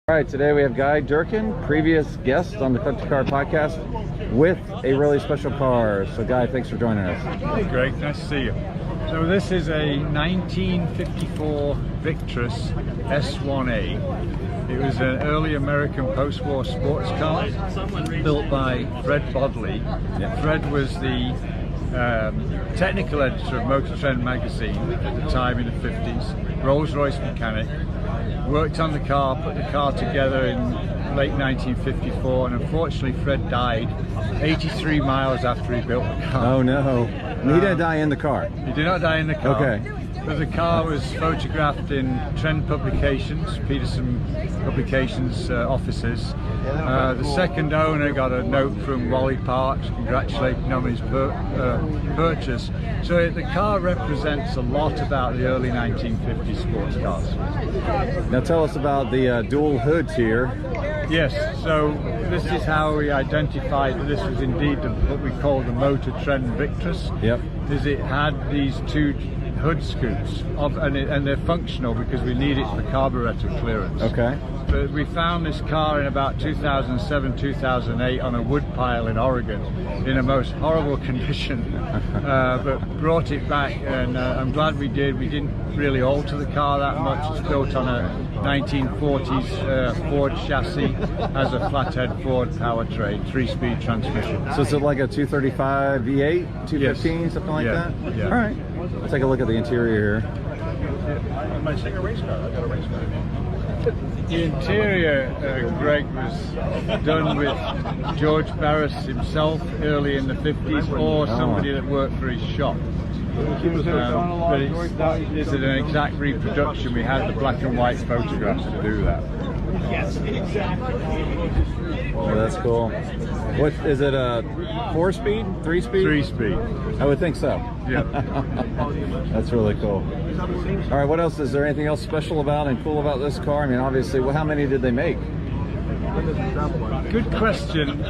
All right, today we have Guy Durkin, previous guest on the Cut to Car podcast, with a really special car. So Guy, thanks for joining us. Hey Greg, nice to see you. So this is a 1954 Victress S1A. It was an early American post-war sports car built by Fred Bodley. Yeah. Fred was the technical editor of Motor Trend magazine at the time in the 50s, Rolls-Royce mechanic. Worked on the car, put the car together in late 1954, and unfortunately Fred died 83 miles after he built the car. Oh no, he didn't die in the car. He did not die in the car. Okay. But the car was photographed in Trend Publications, Peterson Publications offices. The second owner got a note from Wally Parks congratulating him on his purchase. So the car represents a lot about the early 1950s sports cars. Now tell us about the dual hoods here. Yes, so this is how we identified that this was indeed what we call the Motor Trend Victress. Yep. Is it had these two hood scoops, and they're functional because we need it for carburetor clearance. Okay. But we found this car in about 2007, 2008 on a wood pile in Oregon in a most horrible condition, but brought it back, and I'm glad we did. We didn't really alter the car that much. It's built on a 1940s Ford chassis, has a flathead Ford powertrain, 3-speed transmission. So is it like a 235 V8, 215, Yes. something like Yeah, that? yeah. All right. Let's take a look at the interior here. I might take a race car. I got a race car. The interior, Greg, was done with George Barris himself early in the 50s, or somebody that worked for his shop. But it's an exact reproduction. We had the black and white photographs to do that. Yes, exactly. Oh, that's cool. What is it? A 4-speed, 3-speed? 3-speed. I would think so. Yeah. That's really cool. All right, what else? Is there anything else special about and cool about this car? I mean, obviously, well, how many did they make? Good question.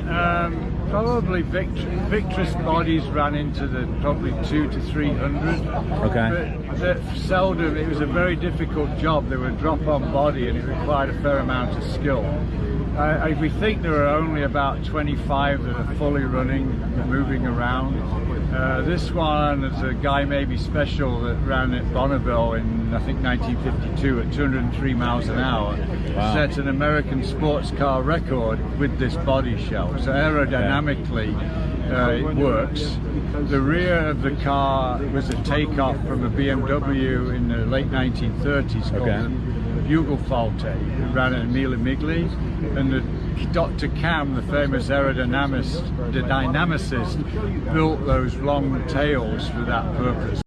Probably Victress bodies ran into the probably 200 to 300. Okay. But seldom. It was a very difficult job. They were drop-on body, and it required a fair amount of skill. We think there are only about 25 that are fully running, moving around. This one is a Guy Maybe Special that ran at Bonneville in, I think, 1952 at 203 miles an hour. Wow. Set an American sports car record with this body shell. So aerodynamically, it works. The rear of the car was a takeoff from a BMW in the late 1930s called the Bugle Falte. It ran at Mille Migli, and the Dr. Cam, the famous aerodynamicist, built those long tails for that purpose.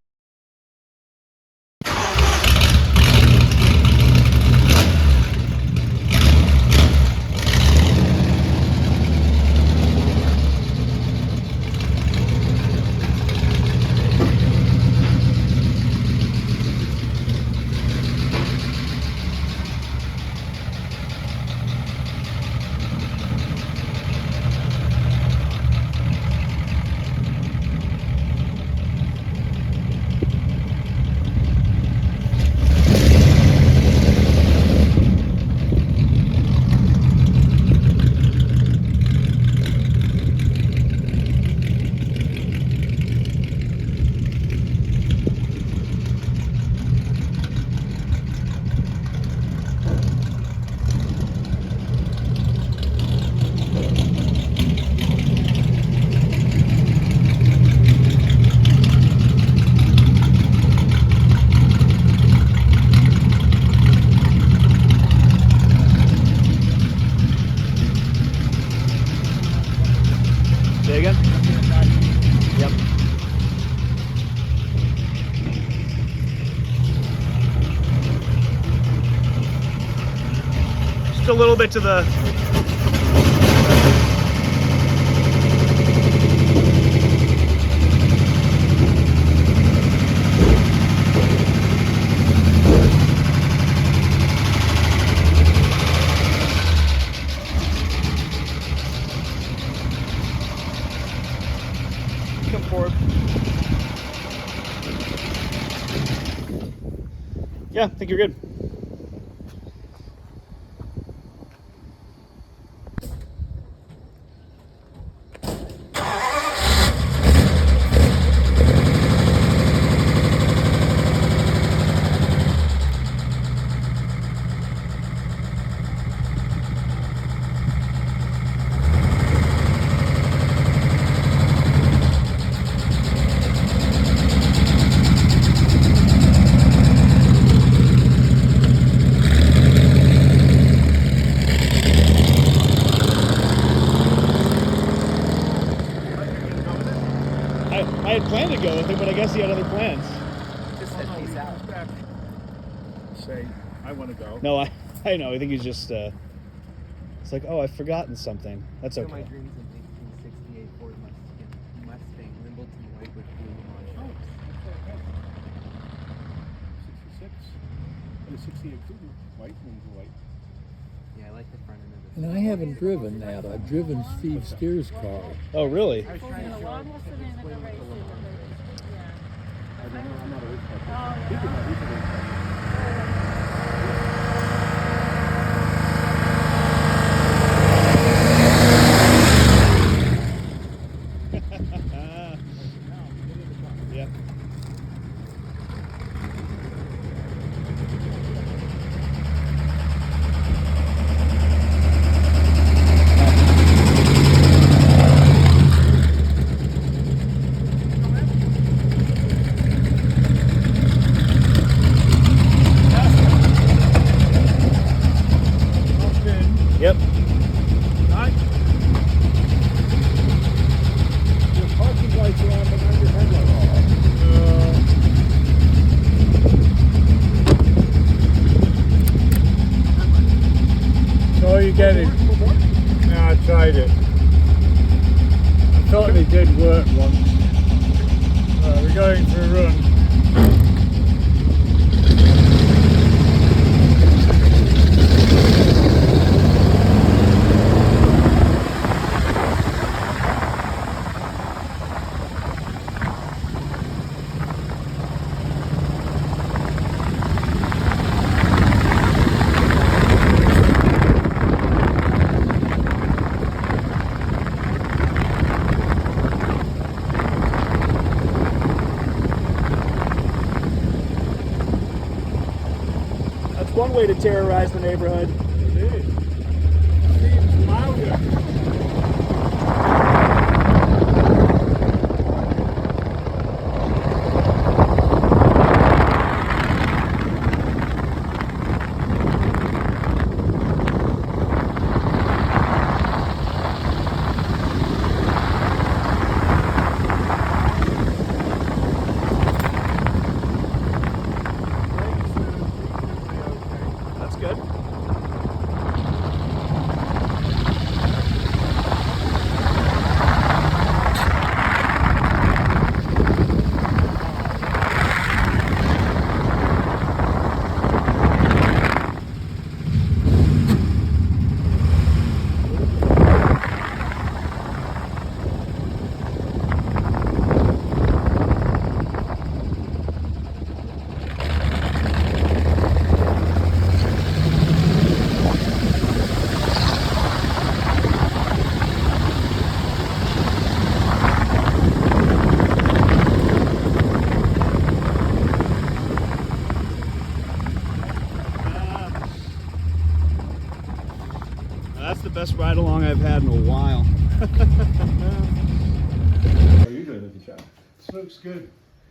Say again? Yep. Just a little bit to the... Come forward. Yeah, I think you're good. Unless he had other plans. Just said peace out. Say, I want to go. No, I know. I think he's just. It's like, oh, I've forgotten something. That's So my okay. dreams in 1968 Ford Mustang Wimbledon white with blue on. 66. And a 68 Cougar, white and white. Yeah, I like the front end of this. And I haven't driven that. I've driven Steve Steer's car. Oh, really? I was trying to show him explain what the Lamar is. I don't know, I'm not a race car person. He's a race car person. Yep. Yep. Right? Your parking lights are on, but not your headlights. So you get it. Yeah, I tried it. I thought it did work once. We're going for a run. That's one way to terrorize the neighborhood. It is. Seems louder. That's good. That's the best ride along I've had in a while. How are you doing with the job? This looks good.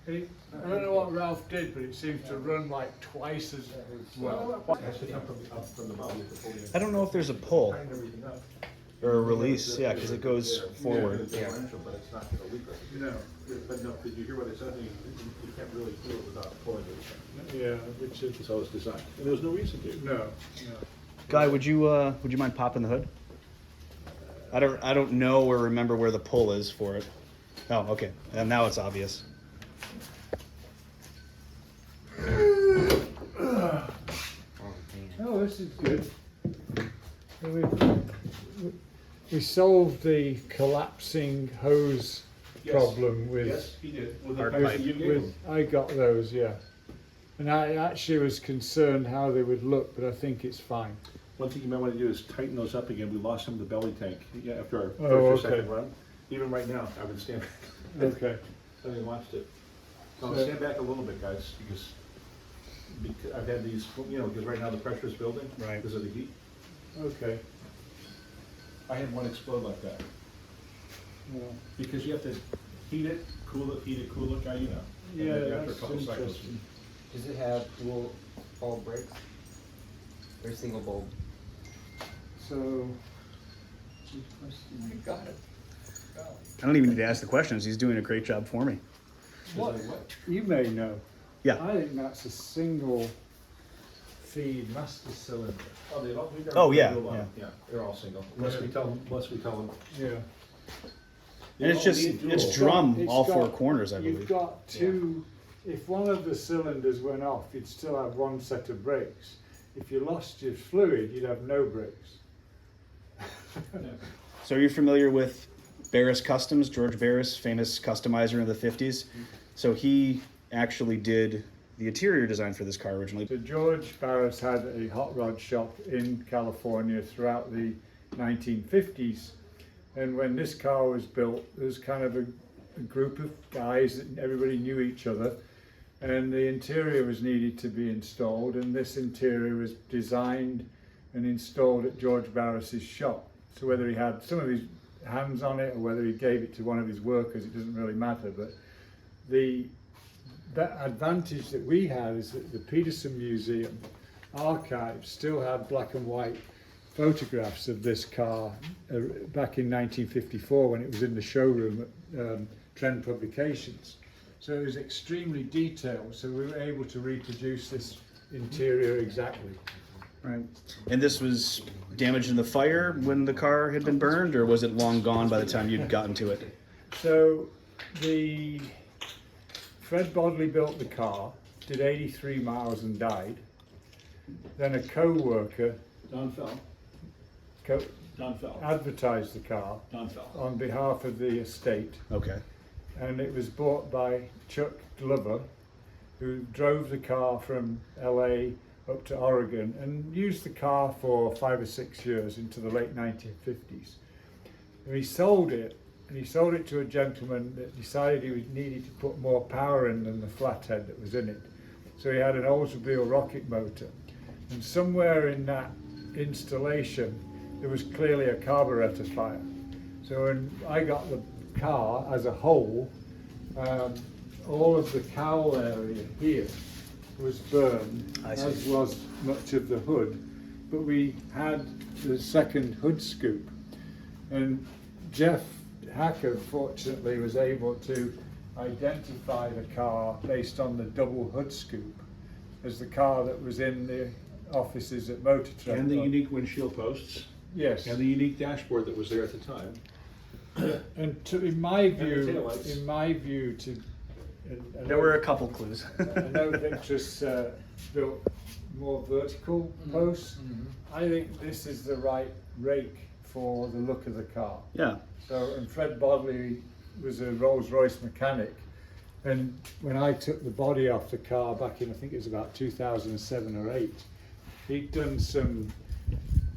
I don't know what Ralph did, but it seems to run like twice as well. I don't know if there's a pull or a release, yeah, because it goes forward. But it's not going to leak. No. But no, did you hear what it said? You can't really do it without pulling it. Yeah, which is So it's designed. And there was no reason to. no. Guy, would you mind popping the hood? I don't know or remember where the pull is for it. Oh, okay. And now it's obvious. Oh, this is good. We solved the collapsing hose problem with. Yes, he did. With Hard the pipe. you gave him. I got those, yeah. And I actually was concerned how they would look, but I think it's fine. One thing you might want to do is tighten those up again. We lost some of the belly tank after our Oh, first or okay. second run. Even right now, I would stand back. Okay. I haven't watched it. No, So- stand back a little bit, guys, because I've had these, because right now the pressure is building. Right. Because of the heat. Okay. I had one explode like that. Because you have to heat it, cool it, guy, you know. And Yeah, then after a that's couple cycles. interesting. Does it have dual bulb brakes? Or single bulb? So. Got it. I don't even need to ask the questions. He's doing a great job for me. What you may know. Yeah. I think that's a single feed master cylinder. Oh, they don't. Oh, yeah, Yeah, they're all single. Unless we tell them. Yeah. And it's just, it's drum all four corners, I believe. You've got two, if one of the cylinders went off, you'd still have one set of brakes. If you lost your fluid, you'd have no brakes. So are you familiar with Barris Customs, George Barris, famous customizer in the 50s? So he actually did the interior design for this car originally. So George Barris had a hot rod shop in California throughout the 1950s. And when this car was built, there was kind of a group of guys that everybody knew each other. And the interior was needed to be installed. And this interior was designed and installed at George Barris's shop. So whether he had some of his hands on it or whether he gave it to one of his workers, it doesn't really matter. But that advantage that we had is that the Peterson Museum archives still had black and white photographs of this car back in 1954 when it was in the showroom at Trend Publications. So it was extremely detailed, so we were able to reproduce this interior exactly. Right. And this was damaged in the fire when the car had been burned, or was it long gone by the time you'd gotten to it? So Fred Bodley built the car, did 83 miles and died. Then a co-worker Don Fell. advertised the car Don Fell. on behalf of the estate. Okay. And it was bought by Chuck Glover, who drove the car from LA up to Oregon and used the car for 5 or 6 years into the late 1950s. And he sold it to a gentleman that decided he needed to put more power in than the flathead that was in it. So he had an Oldsmobile rocket motor. And somewhere in that installation, there was clearly a carburetor fire. So when I got the car as a whole, all of the cowl area here was burned, as was much of the hood. But we had the second hood scoop. And Jeff Hacker, fortunately, was able to identify the car based on the double hood scoop as the car that was in the offices at Motor Trend. And the unique windshield posts. Yes. And the unique dashboard that was there at the time. And in my view, There were a couple clues. I know Victress built more vertical posts. I think this is the right rake for the look of the car. Yeah. So, and Fred Bodley was a Rolls-Royce mechanic, and when I took the body off the car back in, I think it was about 2007 or 8, he'd done some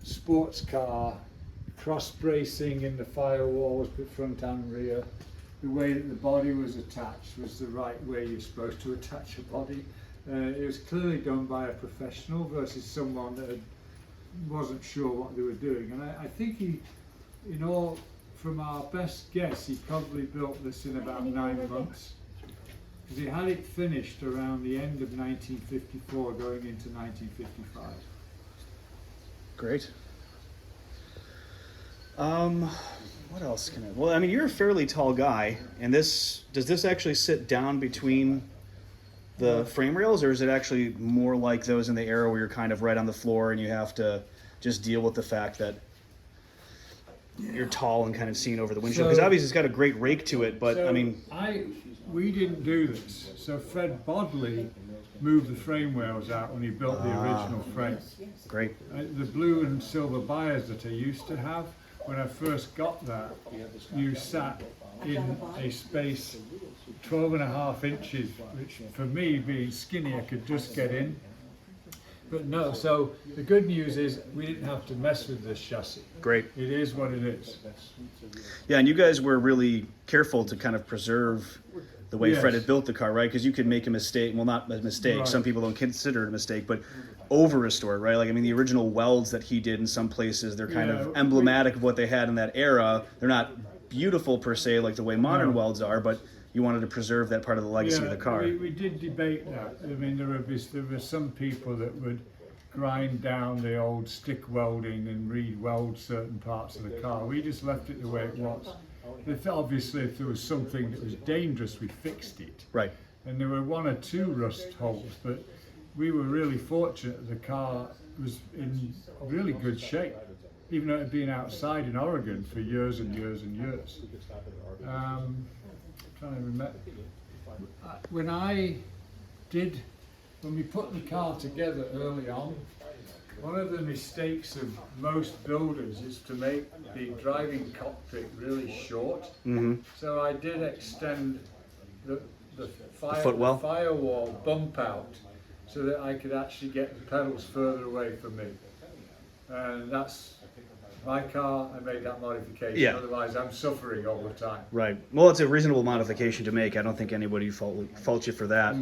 sports car cross bracing in the firewalls, front and rear. The way that the body was attached was the right way you're supposed to attach a body. It was clearly done by a professional versus someone that wasn't sure what they were doing. And I think he, from our best guess, he probably built this in about 9 months. Because he had it finished around the end of 1954, going into 1955. Great. What else can I? Well, I mean, you're a fairly tall guy, and does this actually sit down between the frame rails, or is it actually more like those in the Aero where you're kind of right on the floor and you have to just deal with the fact that you're tall and kind of seen over the windshield? Because obviously it's got a great rake to it, but I mean, we didn't do this. So Fred Bodley moved the frame rails out when he built the original frame. great. The blue and silver bias that I used to have, when I first got that, you sat in a space 12.5 inches, which for me, being skinny, I could just get in. But no, so the good news is we didn't have to mess with this chassis. Great. It is what it is. Yeah, and you guys were really careful to kind of preserve the way Yes. Fred had built the car, right? Because you could make a mistake, well, not a mistake, Right. some people don't consider it a mistake, but over-restore, right? Like, I mean, the original welds that he did in some places, they're kind of emblematic of what they had in that era. They're not beautiful per se, like the way modern welds are, but you wanted to preserve that part of the legacy of the car. We did debate that. I mean, there were some people that would grind down the old stick welding and re-weld certain parts of the car. We just left it the way it was. But obviously, if there was something that was dangerous, we fixed it. Right. And there were one or two rust holes, but we were really fortunate the car was in really good shape, even though it had been outside in Oregon for years and years and years. Trying to remember. When we put the car together early on, one of the mistakes of most builders is to make the driving cockpit really short. Mm-hmm. So I did extend the footwell? firewall bump out so that I could actually get the pedals further away from me. And that's my car, I made that modification. Yeah. Otherwise I'm suffering all the time. Right. Well, it's a reasonable modification to make. I don't think anybody faults you for that.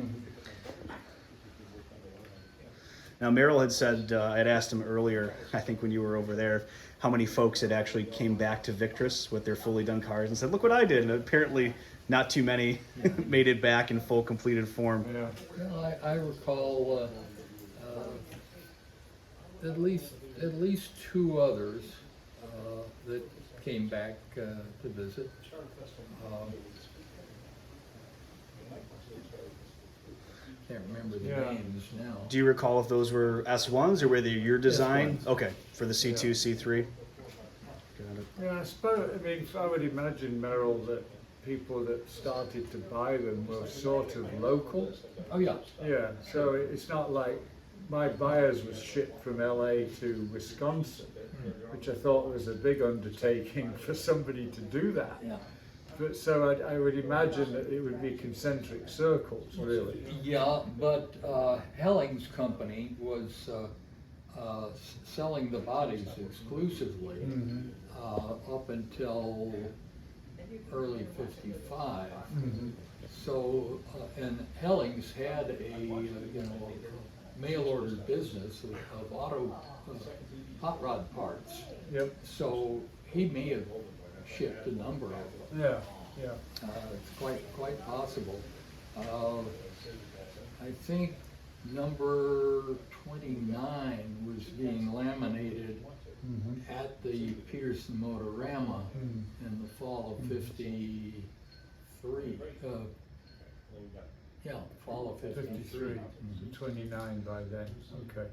Now, Merrill had said, I had asked him earlier, I think when you were over there, how many folks had actually came back to Victress with their fully done cars and said, look what I did. And apparently not too many made it back in full completed form. Yeah. Well, I recall at least two others that came back to visit. Can't remember the Yeah. names now. Do you recall if those were S1s or were they your design? S1s. Okay, for the C2, Yeah. C3. Got it. Yeah, I suppose, I mean, I would imagine, Merrill, that people that started to buy them were sort of local. Oh, yeah. Yeah, so it's not like my buyers was shipped from LA to Wisconsin, which I thought was a big undertaking for somebody to do that. Yeah. But so I would imagine that it would be concentric circles, really. Yeah, but Helling's company was selling the bodies exclusively up until early '55. So, and Helling's had a mail order business of auto hot rod parts. Yep. So he may have shipped a number of them. Yeah, yeah. It's quite possible. I think number 29 was being laminated at the Pearson Motorama in the fall of '53. Fall of '53. 29 by then, okay.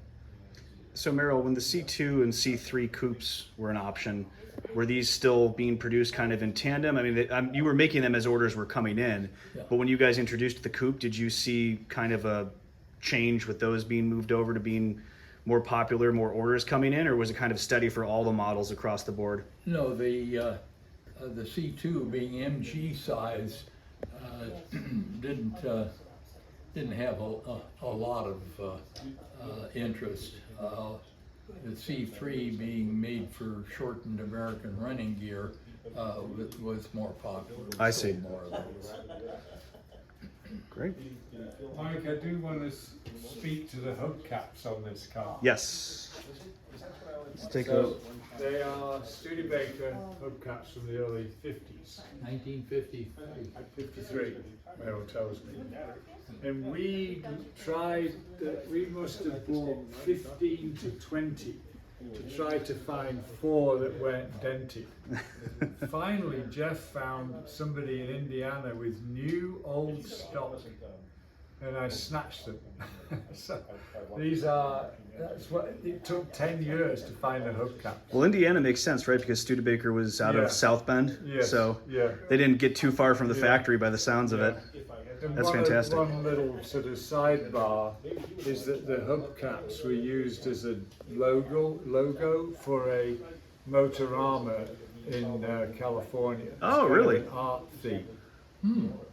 So Merrill, when the C2 and C3 coupes were an option, were these still being produced kind of in tandem? I mean, you were making them as orders were coming in, Yeah. but when you guys introduced the coupe, did you see kind of a change with those being moved over to being more popular, more orders coming in, or was it kind of steady for all the models across the board? No, the C2 being MG size didn't have a lot of interest. The C3 being made for shortened American running gear was more popular. We I sold see. more of those. Great. Mike, I do want to speak to the hubcaps on this car. Yes. Let's take a So they are Studebaker hubcaps from the early 50s. 1953. 53, Merrill tells me. And we must have bought 15 to 20 to try to find 4 that weren't dented. Finally, Jeff found somebody in Indiana with new old stock, and I snatched them. So that's what it took 10 years to find a hubcap. Well, Indiana makes sense, right? Because Studebaker was out Yeah. of South Bend, Yes, so yeah. they didn't get too far from the Yeah. factory by the sounds of it. And That's one fantastic. One little sort of sidebar is that the hubcaps were used as a logo for a Motorama in California. It's Oh, kind of really? an art theme.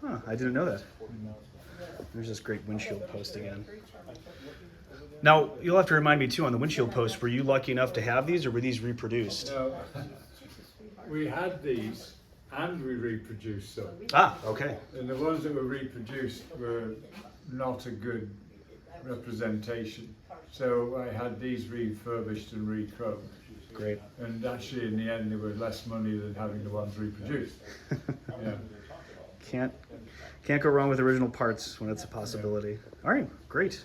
Huh, I didn't know that. There's this great windshield post again. Now, you'll have to remind me too on the windshield post, were you lucky enough to have these or were these reproduced? So, we had these and we reproduced some. Ah, okay. And the ones that were reproduced were not a good representation. So I had these refurbished and re-chromed. Great. And actually, in the end, they were less money than having the ones reproduced. Yeah. Can't go wrong with original parts when it's a possibility. All right, great.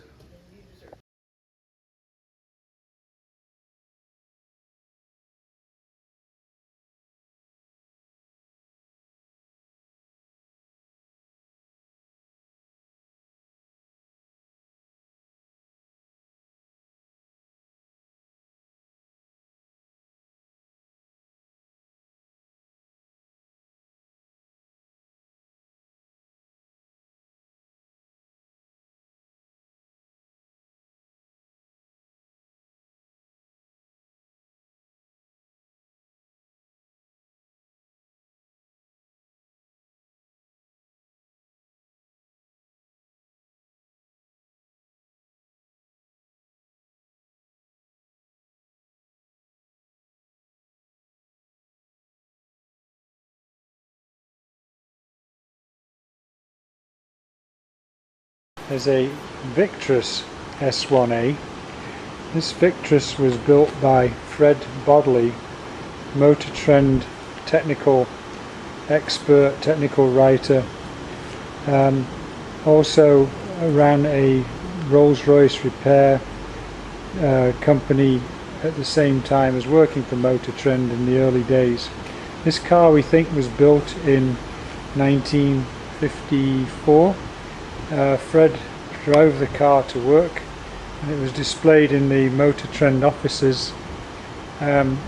is a Victress S1A. This Victress was built by Fred Bodley, Motor Trend technical expert, technical writer. Also ran a Rolls-Royce repair company at the same time as working for Motor Trend in the early days. This car, we think, was built in 1954. Fred drove the car to work, and it was displayed in the Motor Trend offices in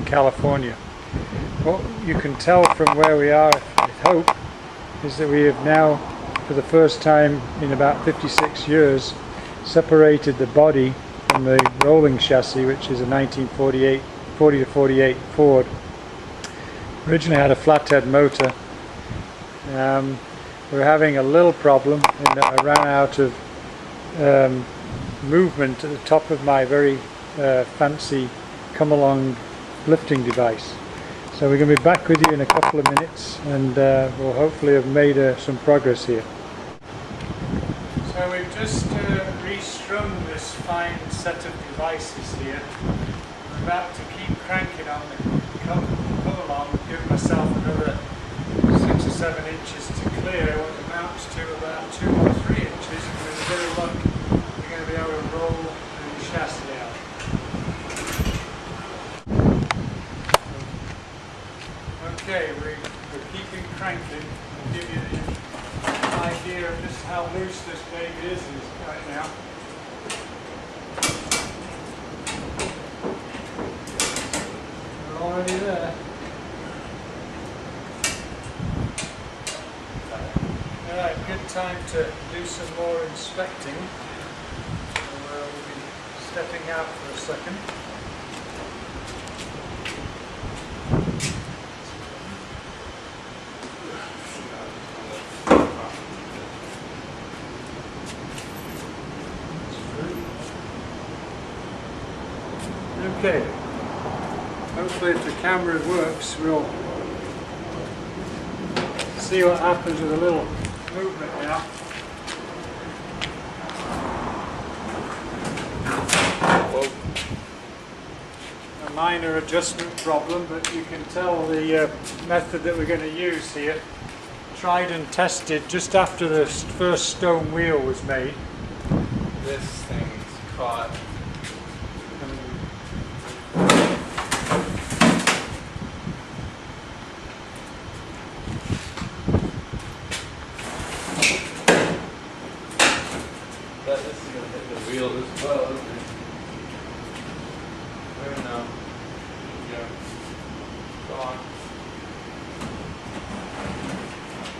California. What you can tell from where we are, I hope, is that we have now, for the first time in about 56 years, separated the body from the rolling chassis, which is a 1940 to 48 Ford. Originally had a flathead motor. We're having a little problem in that I ran out of movement at the top of my very fancy come-along lifting device. So we're going to be back with you in a couple of minutes, and we'll hopefully have made some progress here. So we've just restrung this fine set of devices here. I'm about to keep cranking on the come along, give myself another 6 or 7 inches to clear what amounts to about 2 or 3 inches, and with a bit of luck we're going to be able to roll the chassis out. Okay, we're keeping cranking. I'll give you the idea of just how loose this baby is right now. We're already there. Alright, good time to do some more inspecting. So we'll be stepping out for a second. Okay, hopefully if the camera works, we'll see what happens with a little movement now. A minor adjustment problem, but you can tell the method that we're going to use here, tried and tested just after the first stone wheel was made. This thing's caught. But this is gonna hit the wheel as well. Or no. Yeah. Go on.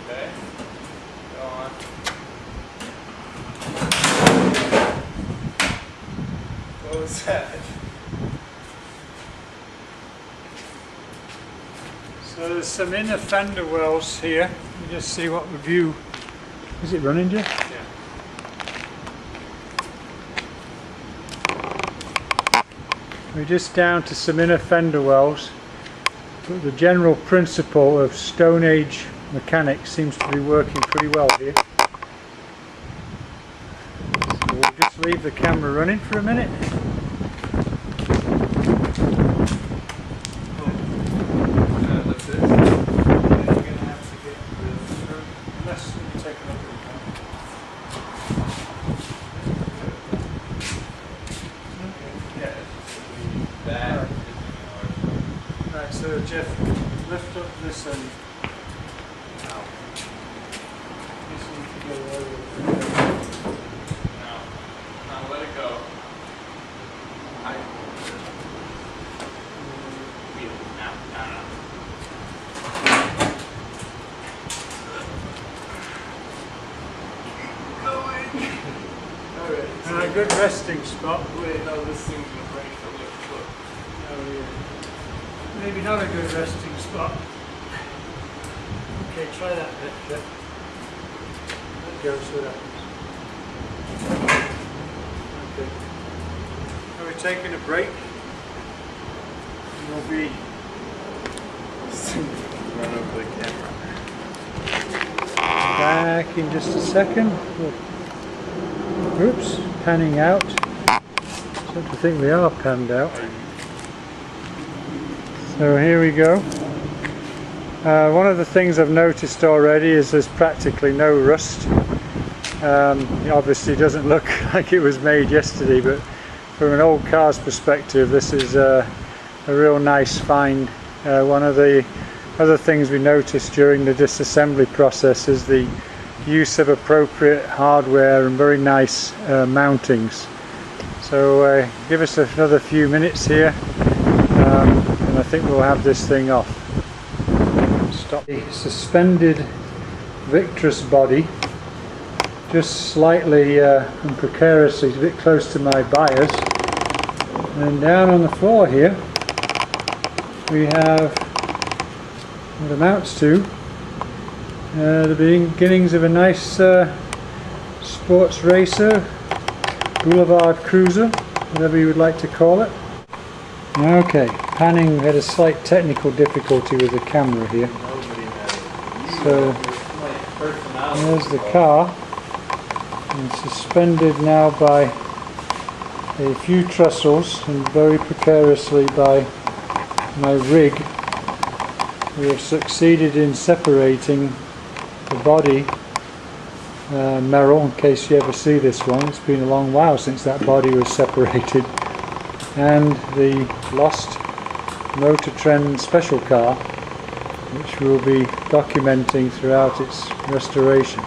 Okay. Go on. What was that? So there's some inner fender wells here. Let me just see what the view. Is it running, Jeff? Yeah. We're just down to some inner fender wells, but the general principle of Stone Age mechanics seems to be working pretty well here. So we'll just leave the camera running for a minute. That's it. You're gonna have to get Unless you take a look at that. it. Right, so Jeff, lift up this end. This needs to go over. No. Now let it go. And a good resting spot. Wait, no, this thing's gonna break the lip. Look. Oh, yeah. Maybe not a good resting spot. Okay, try that bit, Jeff. Let go, see what happens. Okay. So we're taking a break. We'll be Run over the camera. down back in just a second. Oops, panning out. I don't think we are panned out. So here we go. One of the things I've noticed already is there's practically no rust. It obviously doesn't look like it was made yesterday, but from an old car's perspective, this is a real nice find. One of the other things we noticed during the disassembly process is the use of appropriate hardware and very nice mountings. So give us another few minutes here, and I think we'll have this thing off. Stop. The suspended Victress body, just slightly and precariously, a bit close to my bias, and down on the floor here we have what amounts to the beginnings of a nice sports racer, boulevard cruiser, whatever you would like to call it. Okay, panning, had a slight technical difficulty with the camera here. So there's the car, and suspended now by a few trussels and very precariously by my rig. We have succeeded in separating the body, Merrill, in case you ever see this one. It's been a long while since that body was separated, and the lost Motor Trend special car, which we'll be documenting throughout its restoration.